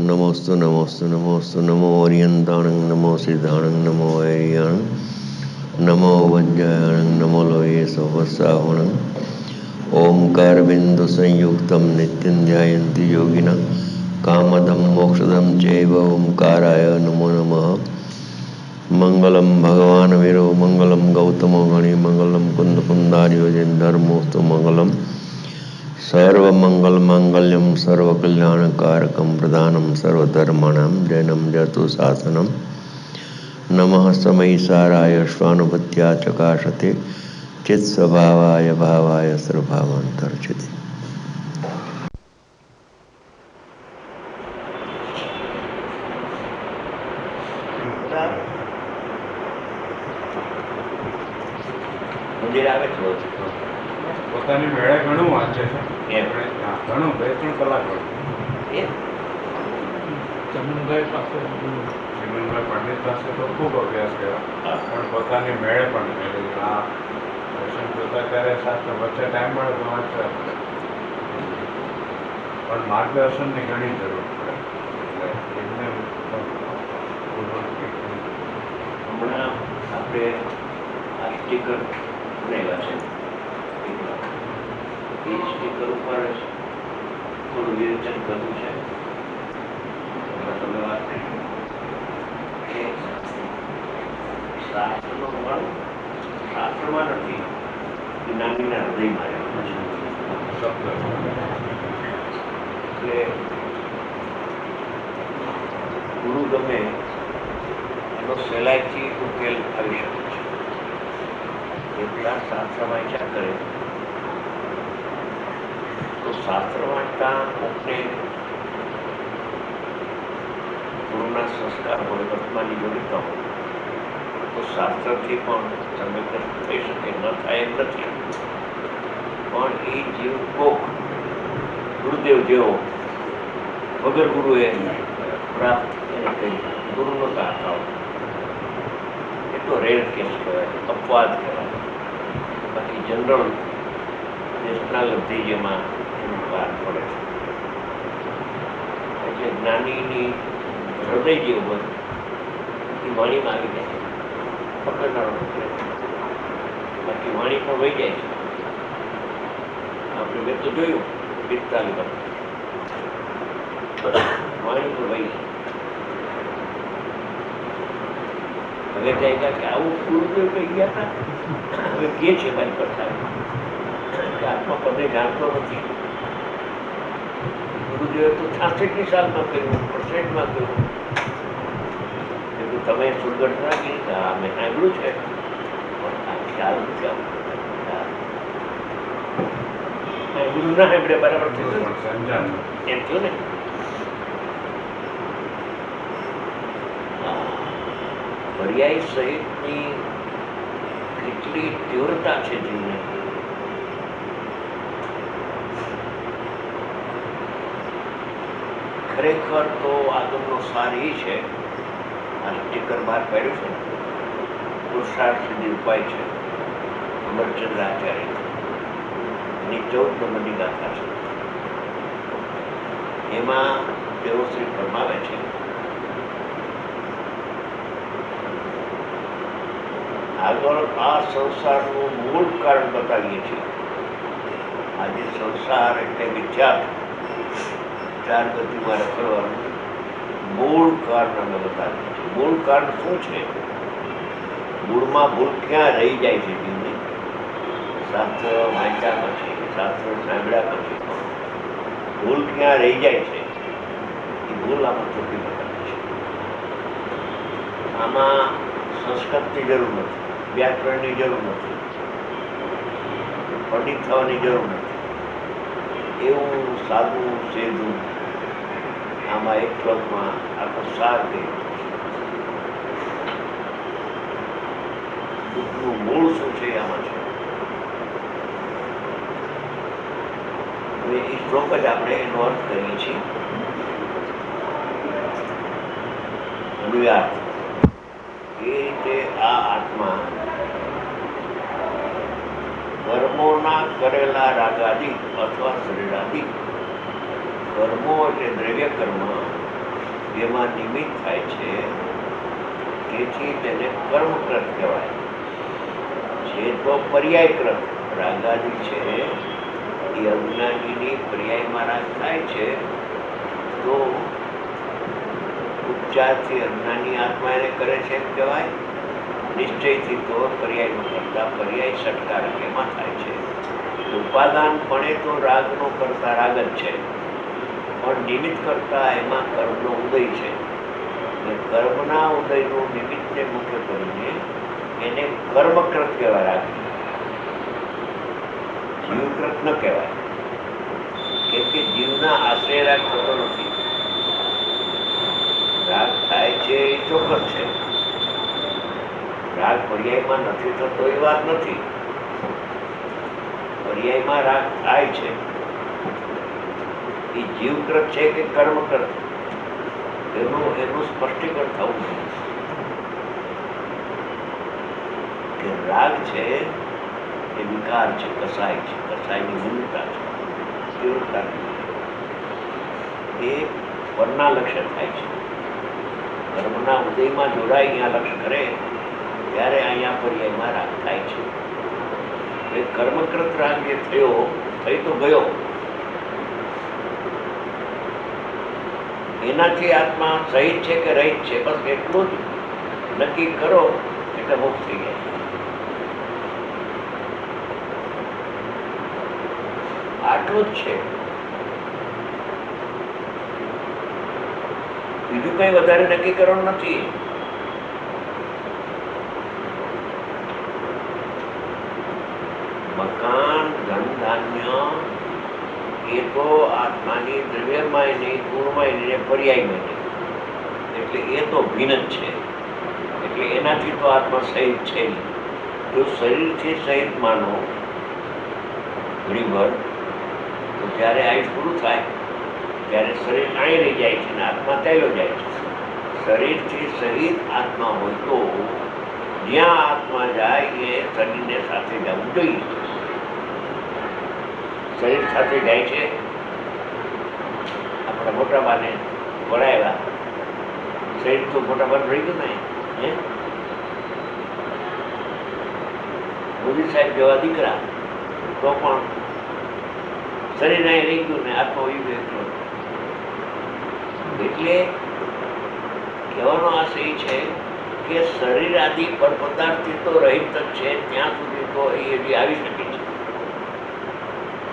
नमोस्तु नमोस्तु नमोस्तु नमो ओरियंताणं नमो सिद्धाणं नमो ऐरियाणं नमो वज्रायणं नमो लोये सोवसावणं ओंकार बिंदु संयुक्तं नित्यं ध्यायन्ति योगिनः कामदं मोक्षदं चैव ओंकाराय नमो नमः। मंगलम भगवान वीरो मंगलम गौतमो गणि मंगलम कुंद कुंदार्यो जन धर्मोस्तु मंगलम सर्वमंगल मांगल्यम सर्वकल्याणकारकम प्रधानम सर्वधर्माणां जैनम जतु शासनम नमः समयिसाराय स्वानुभूत्या चकाशते चित्स्वभावाय भावाय सर्वभावान्तर्चिते। પોતાની મેળે ઘણું વાંચે છે, ઘણું 2-3 કલાક ચમનભાઈ પંડિત પાસે તો ખૂબ અભ્યાસ કર્યો, પણ પોતાની મેળે પણ આ દર્શન જોતા ત્યારે સાથે વચ્ચે ટાઈમ મળે તો વાંચવા, પણ માર્ગદર્શનની ઘણી જરૂર પડે. એટલે હમણાં આપણે આ સ્ટીકર બનાવ્યા છે, એ સ્ટીકર ઉપર થોડું વિવેચન કરવું છે. તમે વાત કરી કે શાસ્ત્રનો મળ શાસ્ત્રમાં નથી, જ્ઞાનીના હૃદયમાં રહેવાનો છે. એટલે ગુરુ ગમે એનો સહેલાઈથી ઉકેલ આવી શકે છે. એટલા શાસ્ત્ર વાંચ્યા કરે તો શાસ્ત્ર વાંચતા કોકને ગુરુના સંસ્કાર હોય, વર્તમાનની જોડીતા હોય તો શાસ્ત્રથી પણ સંવેદન થઈ શકે, ન થાય એમ નથી. પણ એ જીવ કોક ગુરુદેવ જેવો વગર ગુરુએ પ્રાપ્ત એને કહી ગુરુનો કાકાઓ એ તો રેર કેસ કહેવાય, અપવાદ કહેવાય. બાકી જનરલ નેશનલ લબ્ધિ જેમાં એનું પાર પડે છે. એટલે જ્ઞાનીની હૃદય જેવું હોય એ વાણીમાં આવી જાય છે, પકડનારો પકડે છે, બાકી વાણી પણ વહી જાય છે. આપણે મેં તો જોયું 45 વાણી પણ વહી જાય. હવે જાય કે આવું ગુરુદેવ કહી ગયા હતા, હવે કે છે મારી કરતા કે આત્મા પદે જાણતો નથી. ગુરુદેવે તો 66 સાલમાં કહ્યું, 68માં કહ્યું. એટલું તમે સુરગઢ ના કીધી, મેં સાંભળ્યું છે પણ આ ખ્યાલ નથી આવતો. ગુરુ ના સાંભળે બરાબર એમ થયું ને. પર્યાય સહિતની કેટલી તીવ્રતા છે જીવને. ખરેખર તો આગળનો સાર એ છે, આ સ્ટીકર બહાર પાડ્યું છે, પુરુષાર્થ સિદ્ધિ ઉપાય છે, અમરચંદ્ર આચાર્ય એની 14 નંબરની ગાથા છે. એમાં તેઓ શ્રી ફરમાવે છે આગળ આ સંસારનું મૂળ કારણ બતાવીએ છીએ. આજે સંસાર એટલે વિચાર 4 ગતિમાં રખડવાનું મૂળ કારણ અમે બતાવીએ છીએ. મૂળ કારણ શું છે? મૂળમાં ભૂલ ક્યાં રહી જાય છે જીવની? શાસ્ત્ર વાંચ્યા પછી, શાસ્ત્ર સાંભળ્યા પછી ભૂલ ક્યાં રહી જાય છે એ ભૂલ આમાં ચોખ્ખી બતાવી છે. આમાં સંસ્કૃતની જરૂર નથી, વ્યાકરણની જરૂર નથી, પંડિત થવાની જરૂર નથી. એવું સાદું સેદું આમાં એક શ્લોકમાં આખો સાર ગયો. દુઃખનું મૂળ શું છે આમાં છે. હવે એ શ્લોક જ આપણે એનો અર્થ કરીએ છીએ. અનુયાત એ રીતે આ આત્મા કર્મોના કરેલા રાગાદિ અથવા શરીરાદિ કર્મો એટલે દ્રવ્ય કર્મ, જેમાં નિમિત્ત થાય છે, તેથી તેને કર્મકૃત કહેવાય. જે તો પર્યાયકૃત રાગાદિ છે એ અજ્ઞાનીની પર્યાયમાં રાગ થાય છે, તો ઉપચારથી અજ્ઞાની આત્મા એને કરે છે એમ કહેવાય. નિશ્ચયથી તો પર્યાયનો કરતા પર્યાય ષટકારક એમાં થાય છે. ઉપાદાનપણે તો રાગનો કરતા રાગ જ છે, પણ નિમિત્ત કરતા એમાં કર્મનો ઉદય છે. કર્મના ઉદયનું નિમિત્તને મુખ્ય કરીને એને કર્મકૃત કહેવાય. રાગ જીવકૃત ન કહેવાય, કેમ કે જીવના આશ્રય રાગ થતો નથી. રાગ થાય છે એ ચોક્કસ છે. રાગ પર્યાયમાં નથી થતો એ વાત નથી. પર્યાયમાં રાગ થાય છે, એ જીવકૃત છે કે કર્મકૃત, એનું સ્પષ્ટીકરણ થવું જોઈએ. કે રાગ છે એ વિકાર છે, કસાય છે, કસાયની મૂળતા છે, તીવ્રતા એ પરના લક્ષ્ય થાય છે. કર્મના ઉદયમાં જોડાઈ અહીંયા લક્ષ્ય કરે ત્યારે અહીંયા પર્યાયમાં રાગ થાય છે. એ કર્મકૃત રાગ જે થયો થઈ તો ગયો, એનાથી આત્મા સહિત છે કે રહિત છે, બસ એટલું જ નક્કી કરો એટલે મોક્ષ થઈ જાય. આટલું જ છે, બીજું કઈ વધારે નક્કી કરવાનું નથી. મકાન, ધન, ધાન્ય એ તો આત્માની દ્રવ્યમય નહીં, ગુણમય નહીં, પર્યાયમય નહીં, એટલે એ તો ભિન્ન જ છે. એટલે એનાથી તો આત્મા સહિત છે નહીં. જો શરીરથી સહિત માનો ઘણીવાર, તો જ્યારે આયુષ પૂરું થાય ત્યારે શરીર અહીં રહી જાય છે અને આત્મા ચાલ્યો જાય છે. શરીરથી સહિત આત્મા હોય તો જ્યાં આત્મા જાય એ શરીરને સાથે જવું જોઈએ. શરીર સાથે જાય છે. આપણા મોટા બાને વળાયેલા શરીર તો મોટા બાન રહી ગયું ને. મોદી સાહેબ જેવા દીકરા તો પણ શરીર અહીં રહી ગયું ને આત્મા વહી ગયો. એટલે કહેવાનો આશય એ છે કે શરીર આદિ પર પદાર્થથી તો રહિત જ છે. ત્યાં સુધી તો એ હજી આવી શકે છે,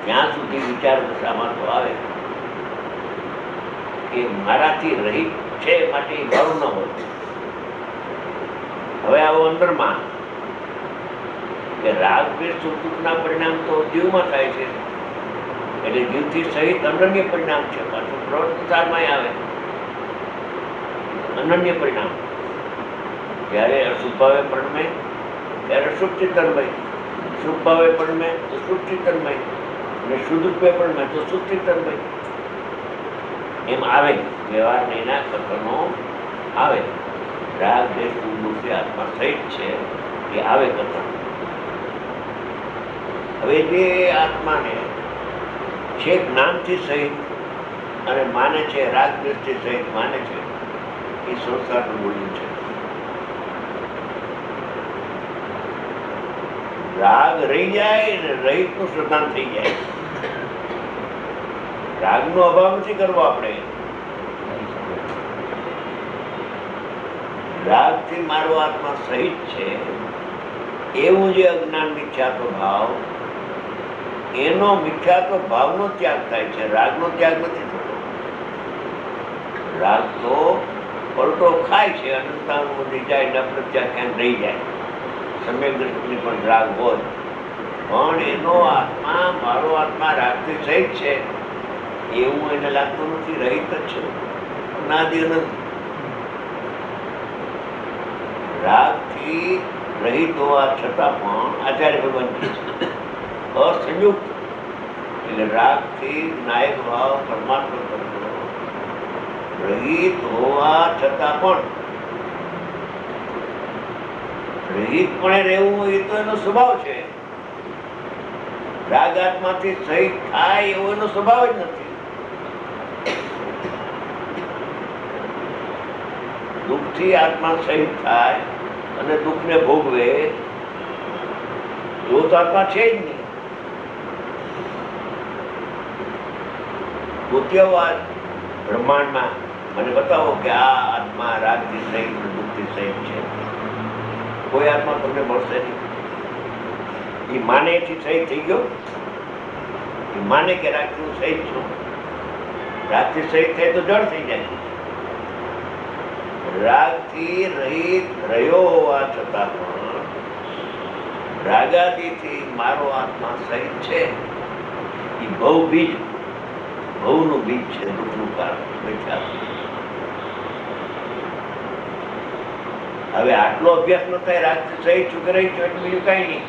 ત્યાં સુધી વિચાર દશામાં તો આવે કે મારાથી રહિત છે માટે એ મારું ન હોય. હવે આવો અંદરમાં કે રાગ દ્વેષ સુખ-દુઃખના પરિણામ તો જીવમાં થાય છે, એટલે જીવથી સહિત અનન્ય પરિણામ છે. પાછું પ્રવૃત્તિમાં આવે અનન્ય પરિણામ. જ્યારે અશુભ ભાવે પરણમે ત્યારે શુભ ચિંતનમય, શુભ ભાવે પરણમે તો શુભ ચિંતનમય, અને શુદ્ધ રૂપે પરણમે તો શુદ્ધ ચિંતનમય. એમ આવે વ્યવહાર એના કથનો આવે. રાગ દ્વેષ સુખ આત્મા સહિત છે એ આવે કથન. હવે જે આત્માને છે જ્ઞાનથી સહિત અને માને છે, રાગ દ્વેષથી સહિત માને છે, એ સંસારનું મૂલ્ય છે. રાગ રહી જાય ને રહિતનું શ્રદ્ધાન થઈ જાય. રાગનો અભાવ નથી કરવો આપણે. રાગથી મારો આત્મા સહિત છે એવું જે અજ્ઞાન મિથ્યાત્વ ભાવ, એનો મિથ્યાત્વ ભાવનો ત્યાગ થાય છે, રાગનો ત્યાગ નથી થતો. રાગ તો પલટો ખાય છે, અનંતાનું વધી જાય, નફરત ત્યાં ક્યાંક રહી જાય. સમ્યક દ્રષ્ટિની પણ રાગ હોય, પણ એનો આત્મા મારો આત્મા રાગથી સહિત છે એવું એને લાગતું નથી. રહિત જ છે, નાદિ અનંત. રાગથી રહિત હોવા છતાં પણ આચાર્ય ભગવાન અસંયુક્ત, એટલે રાગથી નાયક ભાવ પરમાત્મા કરતો રહિત હોવા છતાં પણ રહિતપણે રહેવું એ તો એનો સ્વભાવ છે. રાગ આત્માથી સહિત થાય એવો એનો સ્વભાવ જ નથી. દુઃખથી આત્મા સહિત થાય અને દુઃખને ભોગવે એવો તો આત્મા છે જ નહીં. ગોત્યવાદ બ્રહ્માંડમાં મને બતાવો કે આ આત્મા રાગથી સહિત દુઃખથી સહિત છે. કોઈ આત્મા તમને મળશે નહીં. એ માને એથી સહિત થઈ ગયો. એ માને કે રાગથી હું સહિત છું. રાગથી સહિત થાય તો જડ થઈ જાય. રાગથી રહિત રહ્યો હોવા છતાં પણ રાગાદિથી મારો આત્મા સહિત છે. એ ભવબીજ, ભવનું બીજ છે, દુઃખનું કારણ મિથ્યા. હવે આટલો અભ્યાસ ન થાય, રાગથી સહિત છું કે રહી છું એટલે બીજું કાંઈ નહીં.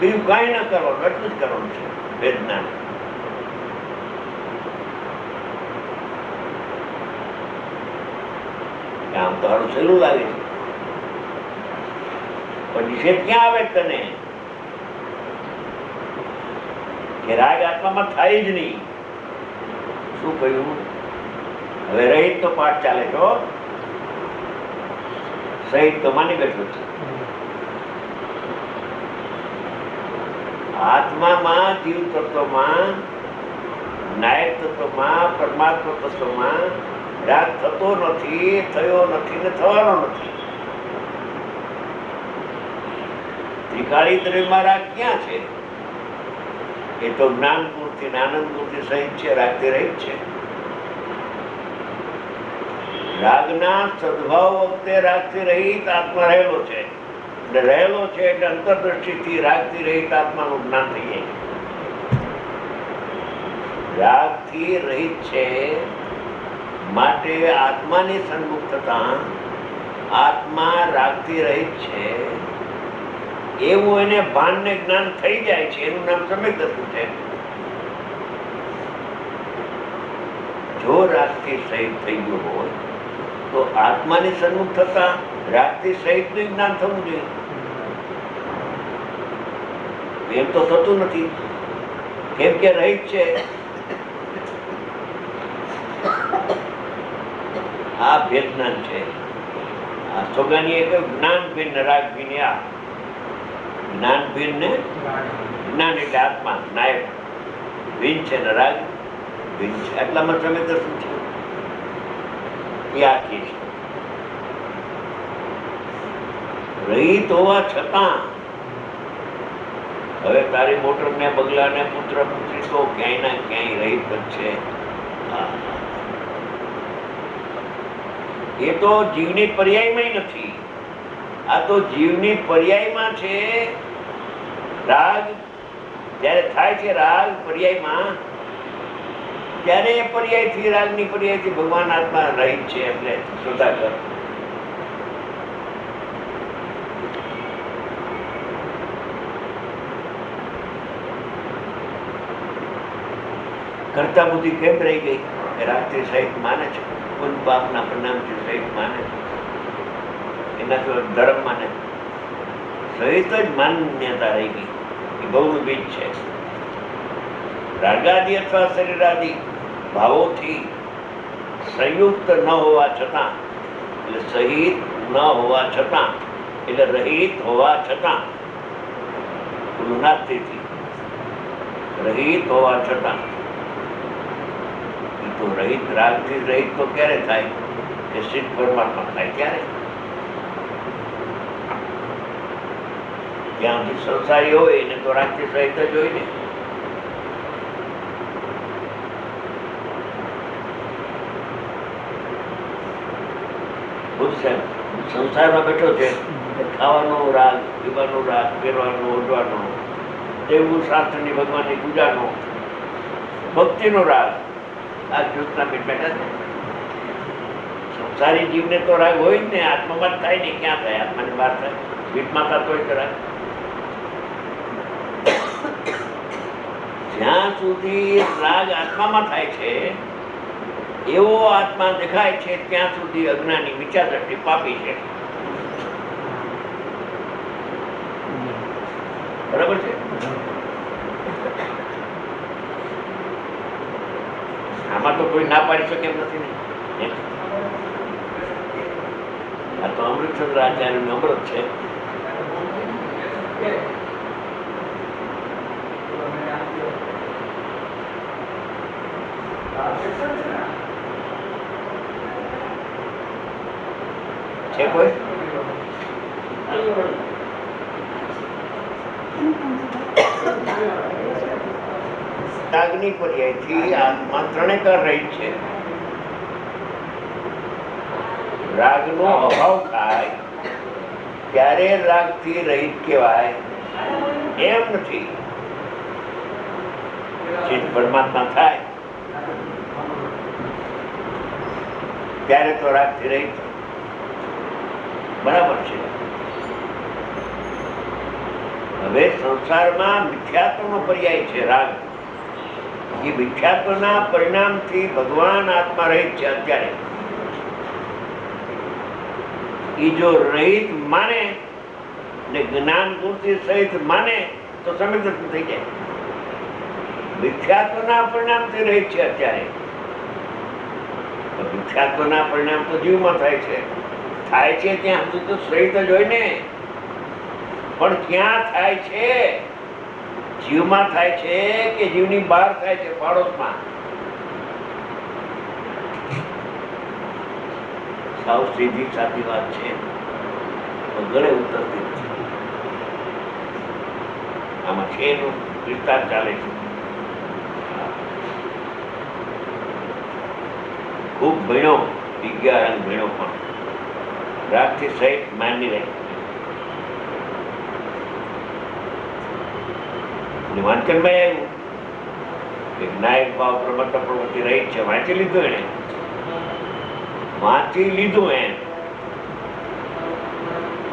બીજું કાંઈ ના કરવાનું, એટલું જ કરવાનું છે વેદના. આમ તો હારું સહેલું લાગે છે, પણ નિષેધ ક્યાં આવે તને કે રાગ આત્મામાં થાય જ નહીં? શું કહ્યું? હવે રહિત તો પાઠ ચાલે છો, સહિત તો માની બેઠો છે. આત્મામાં, જીવ તત્વમાં, નાયક તત્વમાં, પરમાત્મા તત્વમાં રાગ થતો નથી, થયો નથી ને થવાનો નથી. ત્રિકાળી દ્રવ્યમાં રાગ ક્યાં છે? એ તો જ્ઞાન પૂર્તિ, આનંદ પૂર્તિ સહિત છે, રાગથી રહિત છે. રાગના સદભાવ વખતે રાગથી રહિત આત્મા રહેલો છે. એટલે રહેલો છે એટલે અંતરદ્રષ્ટિથી રાગથી રહિત આત્માનું જ્ઞાન થઈ જાય. રાગથી રહિત છે માટે આત્માની સન્મુખ થતા આત્મા રાગથી રહિત છે એવું એને ભાન ને જ્ઞાન થઈ જાય છે. એનું નામ સમ્યક દ્રષ્ટિ છે. જો રાગથી સહિત થઈ ગયો હોય તો આત્માની સન્મુખ થતા રાગથી સહિત નું જ્ઞાન થવું જોઈએ. એમ તો થતું નથી, કેમ કે રહિત છે. આ ભેદ જ્ઞાન છે. આ સોગાની એક જ્ઞાન ભિન્ન રાગ ભિન્ન. આ જ્ઞાન ભિન્ન ને જ્ઞાન એટલે આત્મા નાયક ભિન્ન છે ને રાગ ભિન્ન છે. એટલામાં તમે દર્શન છે એ આખી છે. રહિત હોવા છતાં હવે તારી મોટર ને બગલા ને પુત્ર પુત્રી તો ક્યાંય ના ક્યાંય રહિત જ છે. એ તો જીવની પર્યાયમાં નથી. આ તો જીવની પર્યાયમાં છે. રાગ જયારે થાય છે, રાગ પર્યાયમાં, ત્યારે એ પર્યાયથી, રાગની પર્યાયથી ભગવાન આત્મા રહિત છે. એટલે શ્રોતા કર કરતા બુદ્ધિ કેમ રહી ગઈ? રાગથી સહિત માને છે, પુન પાપના પરિણામથી સહિત માને છે, એના તો ધર્મ માને સહિત જ માન્યતા રહી ગઈ. એ બહુનું બીજ છે. રાગાદિ અથવા શરીરાદિ ભાવોથી સંયુક્ત ન હોવા છતાં, એટલે સહિત ન હોવા છતાં, એટલે રહિત હોવા છતાં, નાસ્તિથી રહિત હોવા છતાં, તો રહિત રાગથી રહિત તો ક્યારે થાય? કે સિદ્ધ પરમાત્મા થાય ત્યારે. જ્યાંથી સંસારી હોય એને તો રાગથી સહિત જ હોય ને. સંસારમાં બેઠો છે, ખાવાનો રાગ, પીવાનો રાગ, પહેરવાનો, ઓઢવાનો, દેવું શાસ્ત્રની ભગવાનની પૂજાનો, ભક્તિનો રાગ, આ જ્યોતના પેટ બેઠા છે. સંસારી જીવને તો રાગ હોય જ ને, આત્મામાં જ થાય ને. ક્યાં થાય? આત્માની બહાર થાય? પીઠમાં થતો હોય તો રાગ. જ્યાં સુધી રાગ આત્મામાં થાય છે, એવો આત્મા દેખાય છે, ત્યાં સુધી અજ્ઞાની વિચાર દ્રષ્ટિ પાપી છે. બરાબર છે? આમાં તો કોઈ ના પાડી શકે એમ નથી ને. આ તો અમૃતચંદ્ર આચાર્યનું અમૃત છે. છે કોઈ? રાગની પર્યાયથી આત્મા ત્રણેકર રહિત છે. રાગનો અભાવ થાય ત્યારે રાગથી રહિત કહેવાય એમ નથી. ચિત્ત પરમાત્મા થાય ત્યારે તો રાગથી રહિત બરાબર છે. હવે સંસારમાં મિથ્યાત્વનો પર્યાય છે રાગ. એ મિથ્યાત્વના પરિણામથી ભગવાન આત્મા રહિત છે અત્યારે. એ જો રહિત માને ને જ્ઞાન ગુણથી સહિત માને તો સમૃદ્ધ થઈ જાય. મિથ્યાત્વના પરિણામથી રહિત છે અત્યારે. મિથ્યાત્વના પરિણામ તો જીવમાં થાય છે. થાય છે ત્યાં સુધી તો સહિત જ હોય ને. પણ ક્યાં થાય છે? જીવમાં થાય છે કે જીવની બહાર થાય છે, પાડોશમાં? સાવ સીધી સાચી વાત છે, ગળે ઉતરતી નથી. આમાં છે એનો વિસ્તાર ચાલે છે. ખૂબ ભણ્યો, વિજ્ઞાન ભણ્યો, પણ રાગથી સહિત માની રહી. વાંચનમાં આવ્યું કે નાયક ભાવ પ્રમત્તા પ્રવૃત્તિ રહી છે. વાંચી લીધું, એને વાંચી લીધું એમ,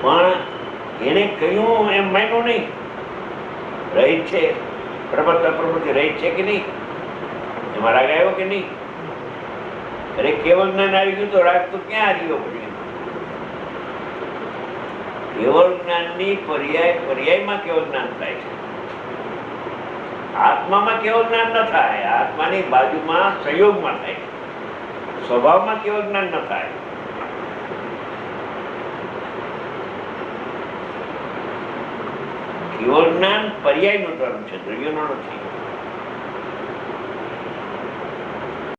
પણ એને કહ્યું એમ માન્યું નહીં. રહી છે પ્રમત્તા પ્રવૃત્તિ રહી છે કે નહીં, એમાં રાગ આવ્યો કે નહીં? અરે કેવળ જ્ઞાન આવી ગયું તો રાગ તો ક્યાં આવ્યો? પછી કેવળ જ્ઞાનની પર્યાયમાં કેવળ જ્ઞાન થાય છે. આત્મામાં કેવળ જ્ઞાન ન થાય. આત્માની બાજુમાં સંયોગમાં થાય. સ્વભાવમાં કેવળ જ્ઞાન ન થાય. કેવળ જ્ઞાન પર્યાયનું ધર્મ છે, દ્રવ્યનો નથી.